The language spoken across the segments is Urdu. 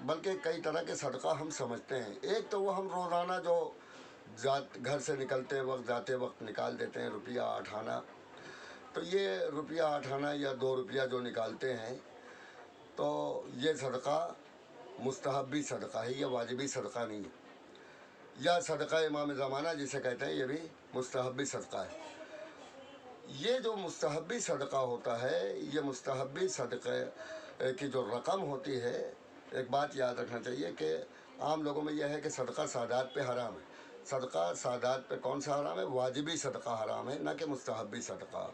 بلکہ کئی طرح کے صدقہ ہم سمجھتے ہیں. ایک تو وہ ہم روزانہ جو گھر سے نکلتے وقت جاتے وقت نکال دیتے ہیں روپیہ 8 آنا. تو یہ روپیہ 8 آنا یا 2 روپیہ جو نکالتے ہیں تو یہ صدقہ مستحبی صدقہ ہے, یہ واجبی صدقہ نہیں ہے. یا صدقہ امام زمانہ جسے کہتے ہیں, یہ بھی مستحبی صدقہ ہے. یہ جو مستحبی صدقہ ہوتا ہے, یہ مستحبی صدقے کی جو رقم ہوتی ہے, ایک بات یاد رکھنا چاہیے کہ عام لوگوں میں یہ ہے کہ صدقہ سادات پہ حرام ہے. صدقہ سادات پہ کون سا حرام ہے؟ واجبی صدقہ حرام ہے, نہ کہ مستحبی صدقہ.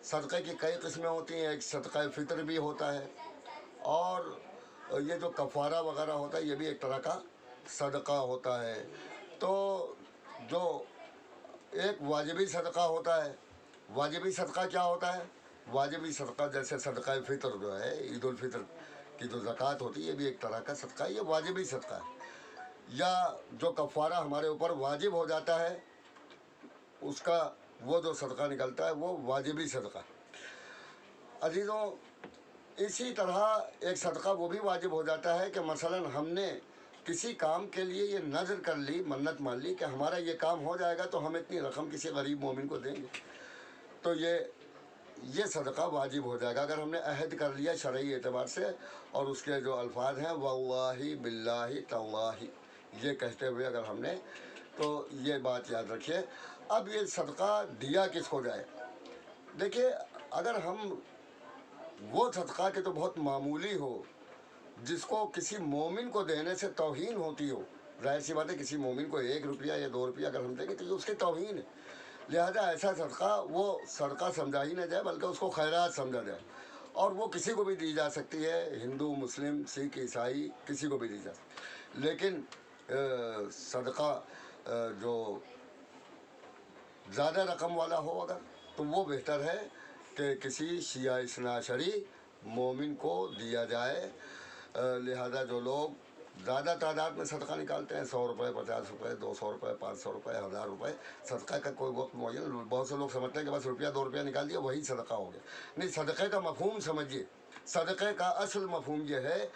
صدقے کی کئی قسمیں ہوتی ہیں. ایک صدقہ فطر بھی ہوتا ہے, اور یہ جو کفارہ وغیرہ ہوتا ہے یہ بھی ایک طرح کا صدقہ ہوتا ہے. تو جو ایک واجبی صدقہ ہوتا ہے, واجبی صدقہ کیا ہوتا ہے؟ واجبی صدقہ جیسے صدقہ فطر جو ہے, عید الفطر کی جو زکوٰۃ ہوتی ہے, یہ بھی ایک طرح کا صدقہ ہے, یہ واجبی صدقہ ہے. یا جو کفارہ ہمارے اوپر واجب ہو جاتا ہے, اس کا وہ جو صدقہ نکلتا ہے وہ واجبی صدقہ. عزیزوں, اسی طرح ایک صدقہ وہ بھی واجب ہو جاتا ہے کہ مثلا ہم نے کسی کام کے لیے یہ نذر کر لی, منت مان لی کہ ہمارا یہ کام ہو جائے گا تو ہم اتنی رقم کسی غریب مومن کو دیں گے, تو یہ صدقہ واجب ہو جائے گا اگر ہم نے عہد کر لیا شرعی اعتبار سے. اور اس کے جو الفاظ ہیں واللہ باللہ تاللہ, یہ کہتے ہوئے اگر ہم نے, تو یہ بات یاد رکھیے. اب یہ صدقہ دیا کس کو جائے؟ دیکھیے, اگر ہم وہ صدقہ کہ تو بہت معمولی ہو, جس کو کسی مومن کو دینے سے توہین ہوتی ہو, ظاہر سی بات ہے کسی مومن کو 1 روپیہ یا 2 روپیہ اگر ہم دیں گے تو یہ اس کی توہین ہے. لہذا ایسا صدقہ وہ صدقہ سمجھا ہی نہ جائے, بلکہ اس کو خیرات سمجھا جائے. اور وہ کسی کو بھی دی جا سکتی ہے, ہندو, مسلم, سکھ, عیسائی, کسی کو بھی دی جا سکتی. لیکن صدقہ جو زیادہ رقم والا ہو اگر, تو وہ بہتر ہے کہ کسی شیعہ اثنا عشری مومن کو دیا جائے. لہذا جو لوگ زیادہ تعداد میں صدقہ نکالتے ہیں, 100 روپے, 50 روپے, 200 روپے, 500 روپے, 1000 روپے, صدقہ کا کوئی وقت معین. بہت سے لوگ سمجھتے ہیں کہ بس روپیہ 2 روپیہ نکال دیا وہی صدقہ ہو گیا. نہیں, صدقے کا مفہوم سمجھیے. صدقے کا اصل مفہوم یہ ہے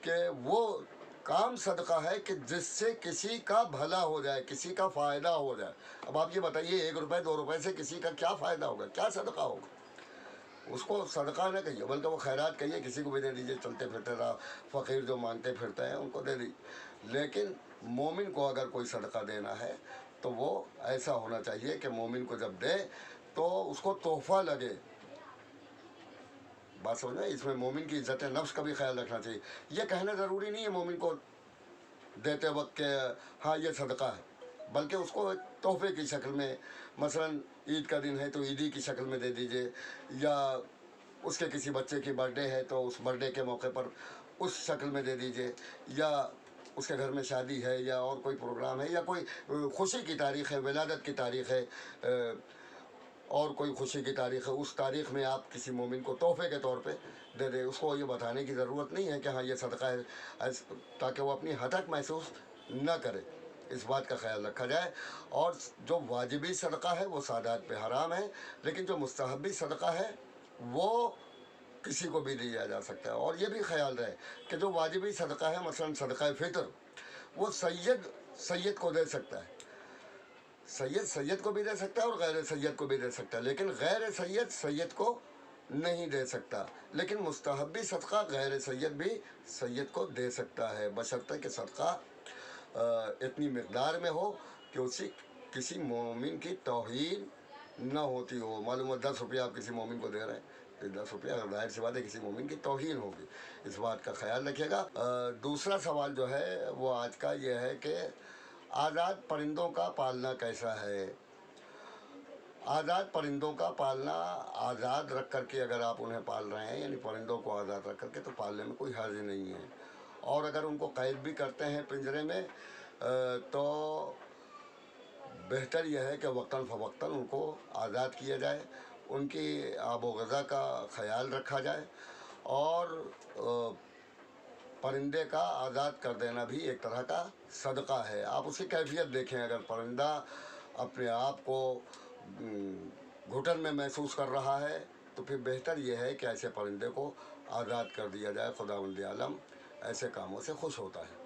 کہ وہ کام صدقہ ہے کہ جس سے کسی کا بھلا ہو جائے, کسی کا فائدہ ہو جائے. اب آپ یہ بتائیے 1 روپے 2 روپے سے کسی کا کیا فائدہ ہوگا, کیا صدقہ ہوگا؟ اس کو صدقہ نہ کہیے, بلکہ وہ خیرات کہیے. کسی کو بھی دے دیجیے, چلتے پھرتے رہا فقیر جو مانگتے پھرتے ہیں ان کو دے دیجیے. لیکن مومن کو اگر کوئی صدقہ دینا ہے تو وہ ایسا ہونا چاہیے کہ مومن کو جب دے تو اس کو تحفہ لگے. بات سمجھ میں, اس میں مومن کی عزت نفس کا بھی خیال رکھنا چاہیے. یہ کہنا ضروری نہیں ہے مومن کو دیتے وقت کہ ہاں یہ صدقہ ہے, بلکہ اس کو ایک تحفے کی شکل میں, مثلا عید کا دن ہے تو عیدی کی شکل میں دے دیجیے, یا اس کے کسی بچے کی برتھ ڈے ہے تو اس برتھ ڈے کے موقع پر اس شکل میں دے دیجیے, یا اس کے گھر میں شادی ہے یا اور کوئی پروگرام ہے یا کوئی خوشی کی تاریخ ہے, ولادت کی تاریخ ہے, اور کوئی خوشی کی تاریخ ہے, اس تاریخ میں آپ کسی مومن کو تحفے کے طور پہ دے دیں. اس کو یہ بتانے کی ضرورت نہیں ہے کہ ہاں یہ صدقہ ہے, تاکہ وہ اپنی حدق محسوس نہ کرے. اس بات کا خیال رکھا جائے. اور جو واجبی صدقہ ہے وہ سادات پہ حرام ہے, لیکن جو مستحبی صدقہ ہے وہ کسی کو بھی دیا جا سکتا ہے. اور یہ بھی خیال رہے کہ جو واجبی صدقہ ہے, مثلا صدقہ فطر, وہ سید کو دے سکتا ہے. سید کو بھی دے سکتا ہے اور غیر سید کو بھی دے سکتا ہے, لیکن غیر سید کو نہیں دے سکتا. لیکن مستحبی صدقہ غیر سید بھی سید کو دے سکتا ہے, بشرطے کہ صدقہ اتنی مقدار میں ہو کہ کسی مومن کی توہین نہ ہوتی ہو. معلوم ہو 10 روپیہ آپ کسی مومن کو دے رہے ہیں, تو 10 روپیہ ظاہر سی بات ہے کسی مومن کی توہین ہوگی. اس بات کا خیال رکھیے گا. دوسرا سوال جو ہے وہ آج کا یہ ہے کہ آزاد پرندوں کا پالنا کیسا ہے؟ آزاد پرندوں کا پالنا, آزاد رکھ کر کے اگر آپ انہیں پال رہے ہیں, یعنی پرندوں کو آزاد رکھ کر کے, تو پالنے میں کوئی حرج نہیں ہے. اور اگر ان کو قید بھی کرتے ہیں پنجرے میں تو بہتر یہ ہے کہ وقتاً فوقتاً ان کو آزاد کیا جائے, ان کی آب و غذا کا خیال رکھا جائے. اور پرندے کا آزاد کر دینا بھی ایک طرح کا صدقہ ہے. آپ اس کی کیفیت دیکھیں, اگر پرندہ اپنے آپ کو گھٹن میں محسوس کر رہا ہے تو پھر بہتر یہ ہے کہ ایسے پرندے کو آزاد کر دیا جائے. خداوند عالم ایسے کاموں سے خوش ہوتا ہے.